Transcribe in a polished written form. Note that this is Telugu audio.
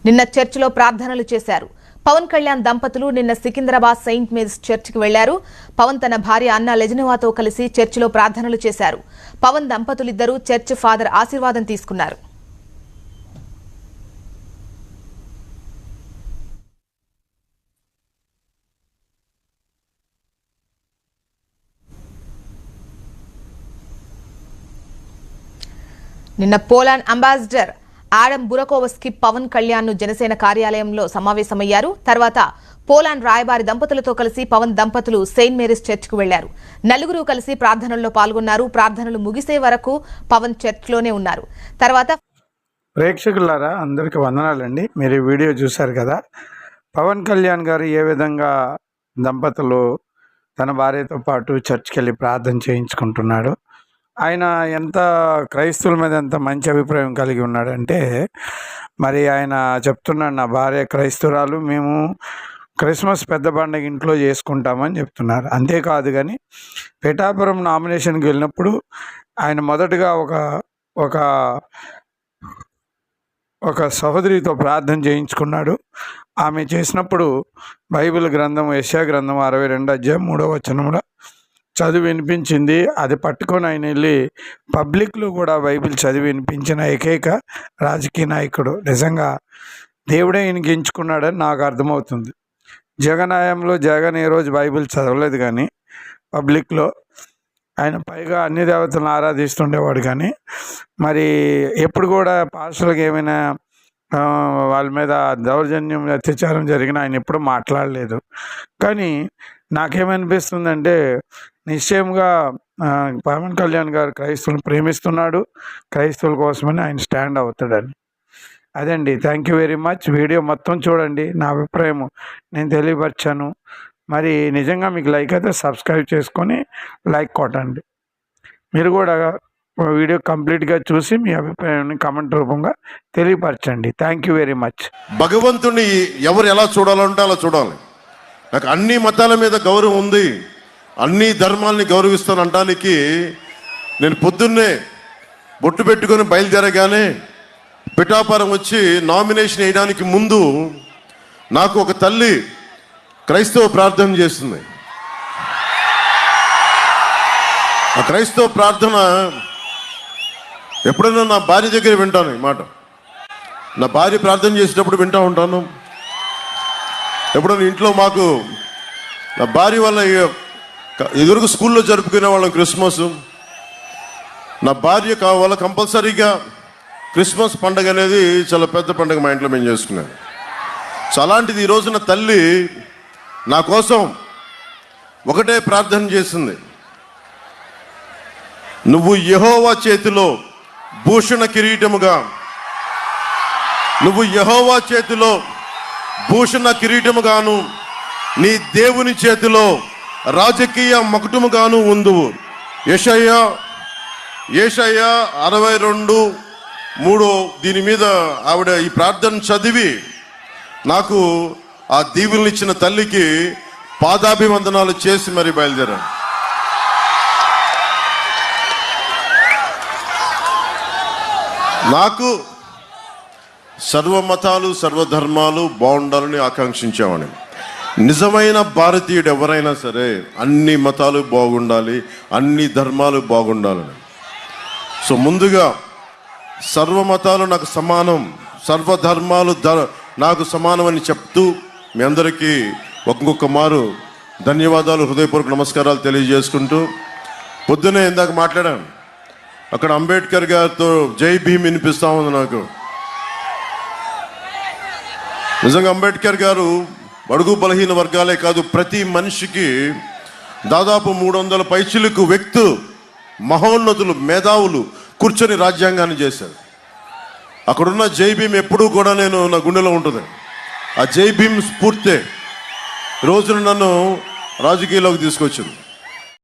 నిన్న చర్చిలో ప్రార్థనలు చేశారు. పవన్ కళ్యాణ్ దంపతులు నిన్న సికింద్రాబాద్ సెయింట్ మేరీస్ చర్చికి వెళ్లారు. పవన్ తన భార్య అన్న లెజనవాతో కలిసి చర్చిలో ప్రార్థనలు చేశారు. పవన్ దంపతులిద్దరూ చర్చ్ ఫాదర్ ఆశీర్వాదం తీసుకున్నారు. నిన్న Poland ambassador Adam Burakowski Pawan Kalyan ను జనసేన కార్యాలయంలో సమావేశమయ్యారు. తర్వాత పోలాండ్ రాయబారి దంపతులతో కలిసి పవన్ దంపతులు సెయింట్ మేరీస్ చర్చ్కు వెళ్లారు. నలుగురు కలిసి ప్రార్థనల్లో పాల్గొన్నారు. ప్రార్థనలు ముగిసే వరకు పవన్ చర్చ్లోనే ఉన్నారు. తర్వాత ప్రేక్షకులారా అందరికీ వందనాలండి. మీరు ఈ వీడియో చూశారు కదా. పవన్ కళ్యాణ్ గారు ఏ విధంగా దంపతులు తన భార్యతో పాటు చర్చ్కి వెళ్ళి ప్రార్థన చేయించుకుంటున్నాడు. ఆయన ఎంత క్రైస్తవుల మీద ఎంత మంచి అభిప్రాయం కలిగి ఉన్నాడంటే, మరి ఆయన చెప్తున్నాడు, నా భార్య క్రైస్తవురాలు, మేము క్రిస్మస్ పెద్ద పండుగ ఇంట్లో చేసుకుంటామని చెప్తున్నారు. అంతేకాదు కానీ పిఠాపురం నామినేషన్కి వెళ్ళినప్పుడు ఆయన మొదటగా ఒక సహోదరితో ప్రార్థన చేయించుకున్నాడు. ఆమె చేసినప్పుడు బైబిల్ గ్రంథం యెషయా గ్రంథం 62:3 చదివి వినిపించింది. అది పట్టుకొని ఆయన వెళ్ళి పబ్లిక్లో కూడా బైబిల్ చదివి వినిపించిన ఏకైక రాజకీయ నాయకుడు. నిజంగా దేవుడే ఈయనకి ఎంచుకున్నాడని నాకు అర్థమవుతుంది. జగనాయంలో జగన్ ఏ రోజు బైబిల్ చదవలేదు, కానీ పబ్లిక్లో ఆయన పైగా అన్ని దేవతలను ఆరాధిస్తుండేవాడు. కానీ మరి ఎప్పుడు కూడా పాస్టర్లకు ఏమైనా వాళ్ళ మీద దౌర్జన్యం అత్యాచారం జరిగిన ఆయన ఎప్పుడు మాట్లాడలేదు. కానీ నాకేమనిపిస్తుందంటే, నిశ్చయంగా పవన్ కళ్యాణ్ గారు క్రైస్తవులను ప్రేమిస్తున్నాడు, క్రైస్తవుల కోసమని ఆయన స్టాండ్ అవుతాడని. అదండి. Thank you very much. Video మొత్తం చూడండి. నా అభిప్రాయం నేను తెలియపరిచాను. మరి నిజంగా మీకు లైక్ అయితే సబ్స్క్రైబ్ చేసుకొని లైక్ కొట్టండి. మీరు కూడా వీడియో కంప్లీట్గా చూసి మీ అభిప్రాయాన్ని కామెంట్ రూపంగా తెలియపరచండి. Thank you very much. భగవంతుని ఎవరు ఎలా చూడాలంటే అలా చూడాలి. నాకు అన్ని మతాల మీద గౌరవం ఉంది, అన్ని ధర్మాలని గౌరవిస్తాను అనడానికి నేను పొద్దున్నే బొట్టు పెట్టుకొని బయలుదేరగానే పిఠాపురం వచ్చి నామినేషన్ వేయడానికి ముందు నాకు ఒక తల్లి క్రైస్తవ ప్రార్థన చేస్తుంది. ఆ క్రైస్తవ ప్రార్థన ఎప్పుడైనా నా భార్య దగ్గర వింటాను. ఈ మాట నా భార్య ప్రార్థన చేసేటప్పుడు వింటూ ఉంటాను. ఎప్పుడైనా ఇంట్లో మాకు నా భార్య వల్ల ఎదురుగా స్కూల్లో జరుపుకునే వాళ్ళం క్రిస్మస్. నా భార్య వల్ల కంపల్సరీగా క్రిస్మస్ పండుగ అనేది చాలా పెద్ద పండుగ మా ఇంట్లో మేము చేసుకున్నాం. సో అలాంటిది ఈరోజు నా తల్లి నా కోసం ఒకటే ప్రార్థన చేసింది, నువ్వు యెహోవా చేతిలో భూషణ కిరీటముగా, నువ్వు యెహోవా చేతిలో భూషణ కిరీటముగాను, నీ దేవుని చేతిలో రాజకీయ మకుటముగాను ఉందువు. యెషయా 62:3 దీని మీద ఆవిడ ఈ ప్రార్థన చదివి నాకు ఆ దీవుల్ని ఇచ్చిన తల్లికి పాదాభివందనాలు చేసి మరి బయలుదేరాను. నాకు సర్వమతాలు సర్వధర్మాలు బాగుండాలని ఆకాంక్షించేవాడిని. నిజమైన భారతీయుడు ఎవరైనా సరే అన్ని మతాలు బాగుండాలి, అన్ని ధర్మాలు బాగుండాలని. సో ముందుగా సర్వమతాలు నాకు సమానం, సర్వధర్మాలు నాకు సమానం అని చెప్తూ మీ అందరికీ ఒక్కొక్క మారు ధన్యవాదాలు, హృదయపూర్వక నమస్కారాలు తెలియజేసుకుంటూ, పొద్దునే ఇందాక మాట్లాడాను, అక్కడ అంబేద్కర్ గారితో జై భీమ్ వినిపిస్తా ఉంది నాకు. నిజంగా అంబేద్కర్ గారు బడుగు బలహీన వర్గాలే కాదు, ప్రతి మనిషికి దాదాపు 300 పైచిలకు వ్యక్తులు, మహోన్నతులు, మేధావులు కూర్చొని రాజ్యాంగాన్ని చేశారు. అక్కడున్న జై భీమ్ ఎప్పుడూ కూడా నా గుండెలో ఉంటుంది. ఆ జై భీమ్ స్ఫూర్తే రోజున నన్ను రాజకీయాల్లోకి తీసుకొచ్చింది.